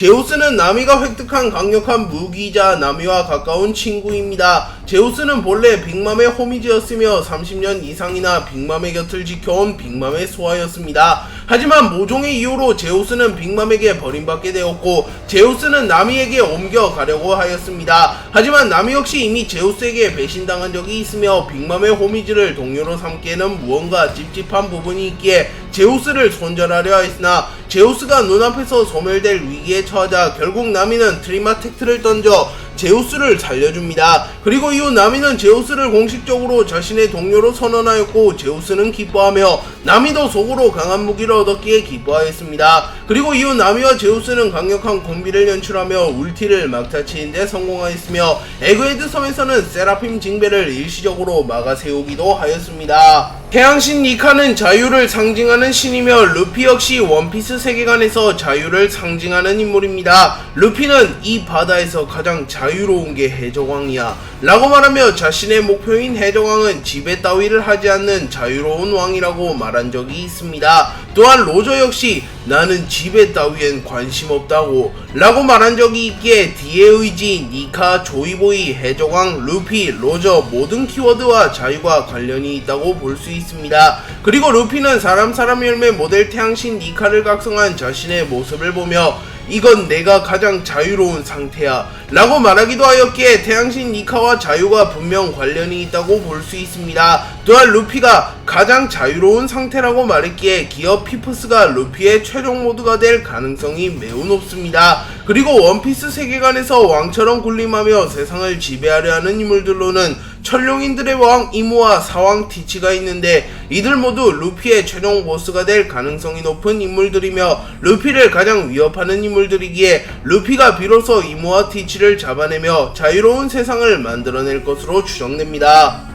제우스는 나미가 획득한 강력한 무기이자 나미와 가까운 친구입니다. 제우스는 본래 빅맘의 호미지였으며 30년 이상이나 빅맘의 곁을 지켜온 빅맘의 소아였습니다. 하지만 모종의 이유로 제우스는 빅맘에게 버림받게 되었고 제우스는 나미에게 옮겨가려고 하였습니다. 하지만 나미 역시 이미 제우스에게 배신당한 적이 있으며 빅맘의 호미지를 동료로 삼기에는 무언가 찝찝한 부분이 있기에 제우스를 손절하려 했으나 제우스가 눈앞에서 소멸될 위기에 처하자 결국 나미는 트리마텍트를 던져 제우스를 살려줍니다. 그리고 이후 나미는 제우스를 공식적으로 자신의 동료로 선언하였고 제우스는 기뻐하며 나미도 속으로 강한 무기를 얻었기에 기뻐하였습니다. 그리고 이후 나미와 제우스는 강력한 콤비를 연출하며 울티를 막타치는 데 성공하였으며 에그헤드 섬에서는 세라핌 징배를 일시적으로 막아세우기도 하였습니다. 태양신 니카는 자유를 상징하는 신이며 루피 역시 원피스 세계관에서 자유를 상징하는 인물입니다. 루피는 이 바다에서 가장 자유로운 게 해적왕이야 라고 말하며 자신의 목표인 해적왕은 지배 따위를 하지 않는 자유로운 왕이라고 말한 적이 있습니다. 또한 로저 역시 나는 지배 따위엔 관심 없다고 라고 말한 적이 있기에 디의 의지, 니카, 조이보이, 해적왕, 루피, 로저 모든 키워드와 자유가 관련이 있다고 볼 수 있습니다. 그리고 루피는 사람 열매 모델 태양신 니카를 각성한 자신의 모습을 보며 이건 내가 가장 자유로운 상태야 라고 말하기도 하였기에 태양신 니카와 자유가 분명 관련이 있다고 볼 수 있습니다. 또한 루피가 가장 자유로운 상태라고 말했기에 기어 피프스가 루피의 최종 모드가 될 가능성이 매우 높습니다. 그리고 원피스 세계관에서 왕처럼 군림하며 세상을 지배하려 하는 인물들로는 천룡인들의 왕 이무와 사왕 티치가 있는데 이들 모두 루피의 최종 보스가 될 가능성이 높은 인물들이며 루피를 가장 위협하는 인물들이기에 루피가 비로소 이무와 티치를 잡아내며 자유로운 세상을 만들어낼 것으로 추정됩니다.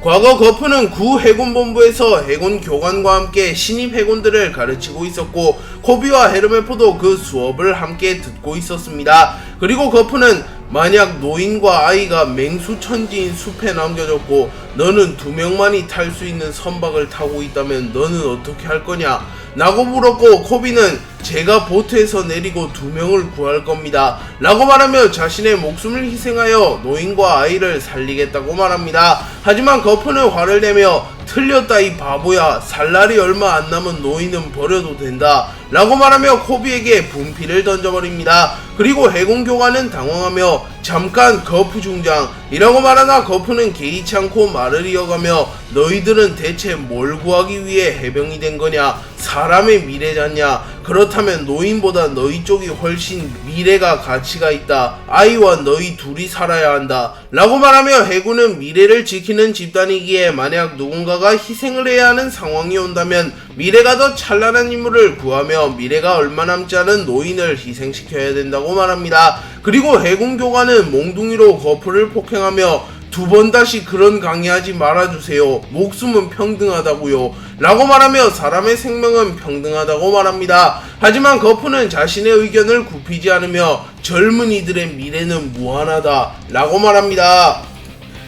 과거 거프는 구 해군본부에서 해군 교관과 함께 신입 해군들을 가르치고 있었고 코비와 헤르메포도 그 수업을 함께 듣고 있었습니다. 그리고 거프는 만약 노인과 아이가 맹수천지인 숲에 남겨졌고 너는 2명만이 탈 수 있는 선박을 타고 있다면 너는 어떻게 할 거냐? 라고 물었고 코비는 제가 보트에서 내리고 2명을 구할 겁니다 라고 말하며 자신의 목숨을 희생하여 노인과 아이를 살리겠다고 말합니다. 하지만 거프는 화를 내며 틀렸다 이 바보야, 살 날이 얼마 안 남은 노인은 버려도 된다 라고 말하며 코비에게 분필을 던져버립니다. 그리고 해군 교관은 당황하며 잠깐 거프 중장 이라고 말하나 거프는 개의치 않고 말을 이어가며 너희들은 대체 뭘 구하기 위해 해병이 된 거냐? 사람의 미래잖냐? 그렇다면 노인보다 너희 쪽이 훨씬 미래가 가치가 있다. 아이와 너희 둘이 살아야 한다 라고 말하며 해군은 미래를 지키는 집단이기에 만약 누군가가 희생을 해야 하는 상황이 온다면 미래가 더 찬란한 인물을 구하며 미래가 얼마 남지 않은 노인을 희생시켜야 된다고 말합니다. 그리고 해군 교관은 몽둥이로 거프를 폭행하며 2번 다시 그런 강의하지 말아주세요. 목숨은 평등하다고요 라고 말하며 사람의 생명은 평등하다고 말합니다. 하지만 거프는 자신의 의견을 굽히지 않으며 젊은이들의 미래는 무한하다 라고 말합니다.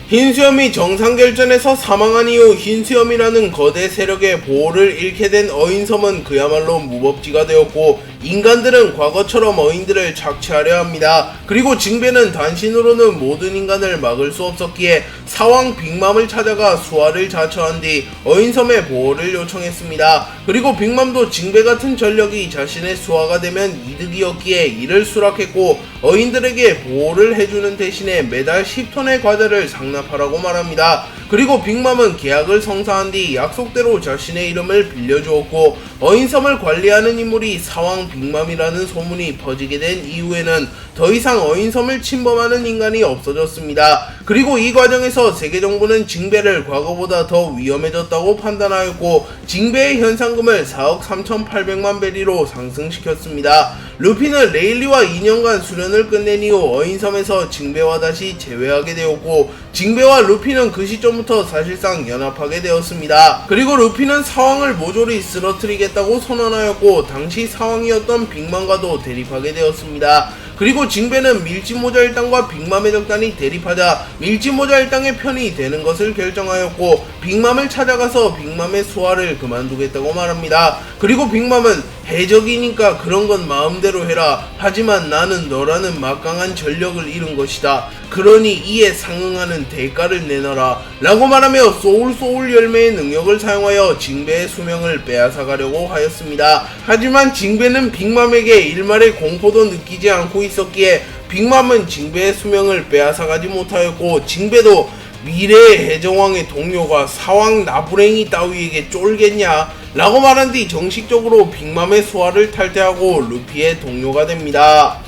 흰수염이 정상결전에서 사망한 이후 흰수염이라는 거대 세력의 보호를 잃게 된 어인섬은 그야말로 무법지가 되었고 인간들은 과거처럼 어인들을 착취하려 합니다. 그리고 징배는 단신으로는 모든 인간을 막을 수 없었기에 사왕 빅맘을 찾아가 수하를 자처한 뒤 어인섬의 보호를 요청했습니다. 그리고 빅맘도 징배 같은 전력이 자신의 수하가 되면 이득이었기에 이를 수락했고 어인들에게 보호를 해주는 대신에 매달 10톤의 과자를 상납하라고 말합니다. 그리고 빅맘은 계약을 성사한 뒤 약속대로 자신의 이름을 빌려주었고 어인섬을 관리하는 인물이 사왕 빅맘이라는 소문이 퍼지게 된 이후에는 더 이상 어인섬을 침범하는 인간이 없어졌습니다. 그리고 이 과정에서 세계정부는 징배를 과거보다 더 위험해졌다고 판단하였고 징배의 현상금을 4억 3,800만 베리로 상승시켰습니다. 루피는 레일리와 2년간 수련을 끝낸 이후 어인섬에서 징배와 다시 재회하게 되었고 징배와 루피는 그 시점부터 사실상 연합하게 되었습니다. 그리고 루피는 사왕을 모조리 쓰러뜨리겠다고 선언하였고 당시 사왕이었던 빅맘과도 대립하게 되었습니다. 그리고 징베는 밀짚모자 일당과 빅맘 해적단이 대립하자 밀짚모자 일당의 편이 되는 것을 결정하였고 빅맘을 찾아가서 빅맘의 수하를 그만두겠다고 말합니다. 그리고 빅맘은 해적이니까 그런 건 마음대로 해라. 하지만 나는 너라는 막강한 전력을 잃은 것이다. 그러니 이에 상응하는 대가를 내놔라. 라고 말하며 소울 열매의 능력을 사용하여 징베의 수명을 빼앗아가려고 하였습니다. 하지만 징베는 빅맘에게 일말의 공포도 느끼지 않고 있었기에 빅맘은 징베의 수명을 빼앗아가지 못하였고 징베도 미래의 해적왕의 동료가 사왕 나부랭이 따위에게 쫄겠냐? 라고 말한 뒤 정식적으로 빅맘의 수하를 탈퇴하고 루피의 동료가 됩니다.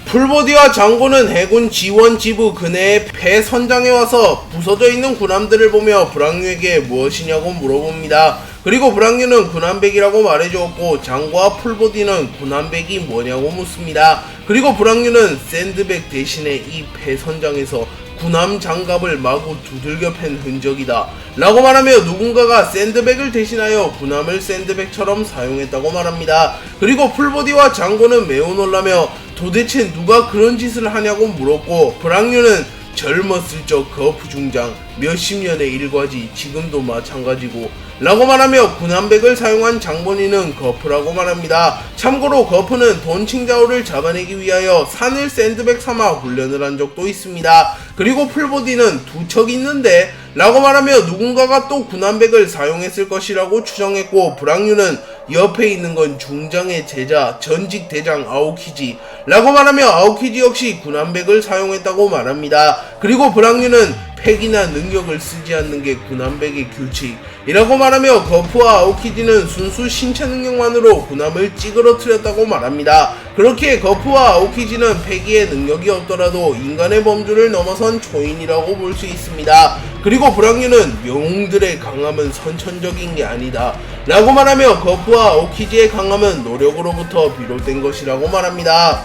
풀보디와 장고는 해군 지원 지부 근해의 배 선장에 와서 부서져 있는 군함들을 보며 브랑뉴에게 무엇이냐고 물어봅니다. 그리고 브랑뉴는 군함백이라고 말해주었고 장고와 풀보디는 군함백이 뭐냐고 묻습니다. 그리고 브랑뉴는 샌드백 대신에 이 배 선장에서 군함 장갑을 마구 두들겨 팬 흔적이다 라고 말하며 누군가가 샌드백을 대신하여 군함을 샌드백처럼 사용했다고 말합니다. 그리고 풀보디와 장고는 매우 놀라며 도대체 누가 그런 짓을 하냐고 물었고 브랑뉴는 젊었을 적 거프 중장 몇십 년의 일과지 지금도 마찬가지고 라고 말하며 군함백을 사용한 장본인은 거프라고 말합니다. 참고로 거프는 돈칭자오를 잡아내기 위하여 산을 샌드백 삼아 훈련을 한 적도 있습니다. 그리고 풀보디는 두 척 있는데 라고 말하며 누군가가 또 군함백을 사용했을 것이라고 추정했고 브랑뉴는 옆에 있는 건 중장의 제자 전직 대장 아오키지 라고 말하며 아오키지 역시 군함백을 사용했다고 말합니다. 그리고 브랑뉴는 팩이나 능력을 쓰지 않는 게 군함백의 규칙이라고 말하며 거프와 아오키지는 순수 신체 능력만으로 군함을 찌그러뜨렸다고 말합니다. 그렇기에 거프와 아오키지는 팩이의 능력이 없더라도 인간의 범주를 넘어선 초인이라고 볼 수 있습니다. 그리고 브랑뉴는 영웅들의 강함은 선천적인 게 아니다 라고 말하며 거프와 아오키지의 강함은 노력으로부터 비롯된 것이라고 말합니다.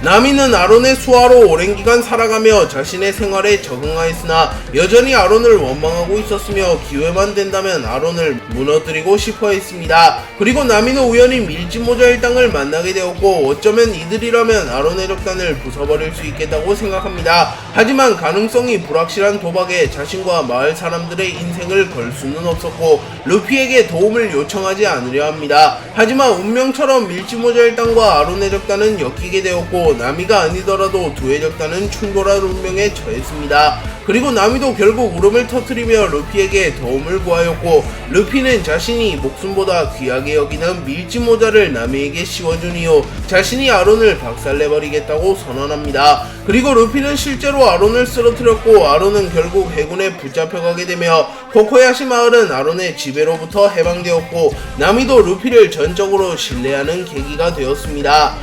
나미는 아론의 수하로 오랜 기간 살아가며 자신의 생활에 적응하였으나 여전히 아론을 원망하고 있었으며 기회만 된다면 아론을 무너뜨리고 싶어 했습니다. 그리고 나미는 우연히 밀짚모자 일당을 만나게 되었고 어쩌면 이들이라면 아론 해적단을 부숴버릴 수 있겠다고 생각합니다. 하지만 가능성이 불확실한 도박에 자신과 마을 사람들의 인생을 걸 수는 없었고 루피에게 도움을 요청하지 않으려 합니다. 하지만 운명처럼 밀짚모자 일당과 아론 해적단은 엮이게 되었고 나미가 아니더라도 두 해적단은 충돌할 운명에 처했습니다. 그리고 나미도 결국 울음을 터뜨리며 루피에게 도움을 구하였고 루피는 자신이 목숨보다 귀하게 여기는 밀짚모자를 나미에게 씌워준 이후 자신이 아론을 박살내버리겠다고 선언합니다. 그리고 루피는 실제로 아론을 쓰러뜨렸고 아론은 결국 해군에 붙잡혀가게 되며 코코야시 마을은 아론의 지배로부터 해방되었고 나미도 루피를 전적으로 신뢰하는 계기가 되었습니다.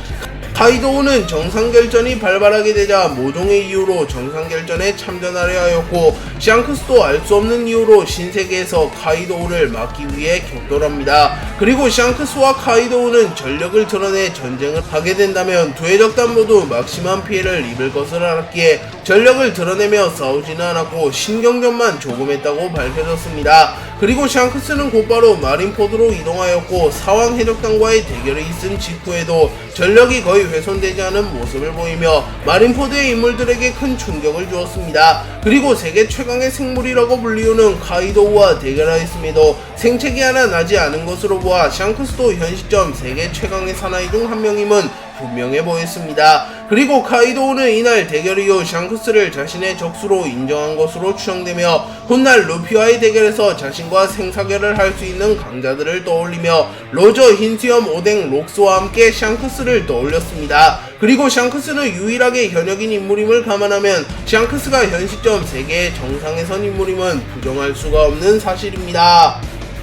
카이도우는 정상결전이 발발하게 되자 모종의 이유로 정상결전에 참전하려 하였고 샹크스도 알 수 없는 이유로 신세계에서 카이도우를 막기 위해 격돌합니다. 그리고 샹크스와 카이도우는 전력을 드러내 전쟁을 하게 된다면 두 해적단 모두 막심한 피해를 입을 것을 알았기에 전력을 드러내며 싸우지는 않았고 신경전만 조금 했다고 밝혀졌습니다. 그리고 샹크스는 곧바로 마린포드로 이동하였고 사왕 해적단과의 대결이 있은 직후에도 전력이 거의 훼손되지 않은 모습을 보이며 마린포드의 인물들에게 큰 충격을 주었습니다. 그리고 세계 최강의 생물이라고 불리우는 카이도우와 대결하였음에도 생채기 하나 나지 않은 것으로 보아 샹크스도 현 시점 세계 최강의 사나이 중 한 명임은 분명해 보였습니다. 그리고 카이도우는 이날 대결 이후 샹크스를 자신의 적수로 인정한 것으로 추정되며 훗날 루피와의 대결에서 자신과 생사결을 할 수 있는 강자들을 떠올리며 로저, 흰수염, 오뎅, 록스와 함께 샹크스를 떠올렸습니다. 그리고 샹크스는 유일하게 현역인 인물임을 감안하면 샹크스가 현 시점 세계의 정상에 선 인물임은 부정할 수가 없는 사실입니다.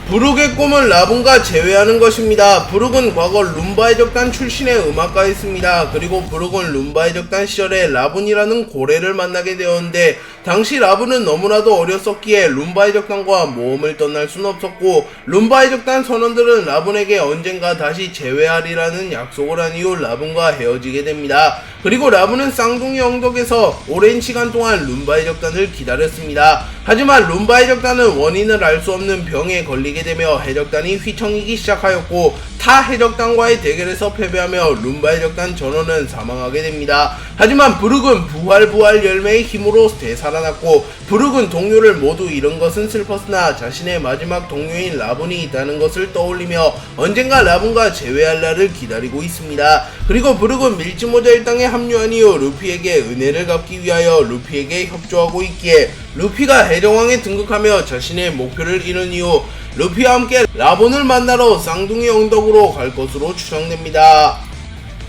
브룩의 꿈은 라분과 재회하는 것입니다. 브룩은 과거 룸바 해적단 출신의 음악가였습니다. 그리고 브룩은 룸바 해적단 시절에 라분이라는 고래를 만나게 되었는데 당시 라분은 너무나도 어렸었기에 룸바 해적단과 모험을 떠날 순 없었고 룸바 해적단 선원들은 라분에게 언젠가 다시 재회하리라는 약속을 한 이후 라분과 헤어지게 됩니다. 그리고 라분은 쌍둥이 영덕에서 오랜 시간 동안 룸바 해적단을 기다렸습니다. 하지만 룸바 해적단은 원인을 알 수 없는 병에 걸리게 되며 해적단이 휘청이기 시작하였고 타 해적단과의 대결에서 패배하며 룸바 해적단 전원은 사망하게 됩니다. 하지만 브룩은 부활 열매의 힘으로 되살아났고 브룩은 동료를 모두 잃은 것은 슬펐으나 자신의 마지막 동료인 라분이 있다는 것을 떠올리며 언젠가 라분과 재회할 날을 기다리고 있습니다. 그리고 브룩은 밀짚모자 일당에 합류한 이후 루피에게 은혜를 갚기 위하여 루피에게 협조하고 있기에 루피가 해적왕에 등극하며 자신의 목표를 이룬 이후 루피와 함께 라본을 만나러 쌍둥이 언덕으로 갈 것으로 추정됩니다.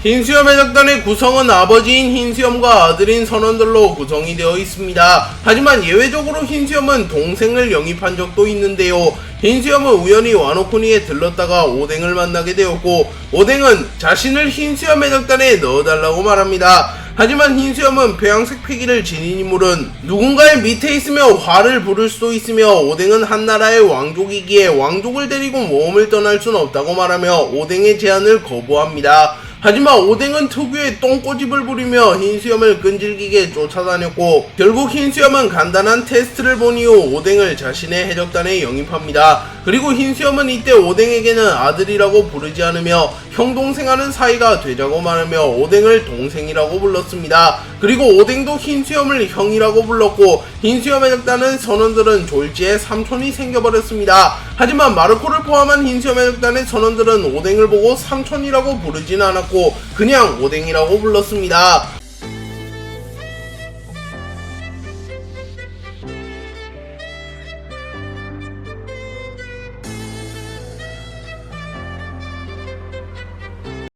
흰수염 해적단의 구성은 아버지인 흰수염과 아들인 선원들로 구성이 되어 있습니다. 하지만 예외적으로 흰수염은 동생을 영입한 적도 있는데요. 흰수염은 우연히 와노쿠니에 들렀다가 오뎅을 만나게 되었고 오뎅은 자신을 흰수염 해적단에 넣어달라고 말합니다. 하지만 흰수염은 벼양색 패기를 지닌 인물은 누군가의 밑에 있으며 화를 부를 수도 있으며 오뎅은 한나라의 왕족이기에 왕족을 데리고 모험을 떠날 순 없다고 말하며 오뎅의 제안을 거부합니다. 하지만 오뎅은 특유의 똥꼬집을 부리며 흰수염을 끈질기게 쫓아다녔고 결국 흰수염은 간단한 테스트를 본 이후 오뎅을 자신의 해적단에 영입합니다. 그리고 흰수염은 이때 오뎅에게는 아들이라고 부르지 않으며 형동생하는 사이가 되자고 말하며 오뎅을 동생이라고 불렀습니다. 그리고 오뎅도 흰수염을 형이라고 불렀고 흰수염 해적단은 선원들은 졸지에 삼촌이 생겨버렸습니다. 하지만 마르코를 포함한 흰수염 해적단의 선원들은 오뎅을 보고 삼촌이라고 부르진 않았고 그냥 오뎅이라고 불렀습니다.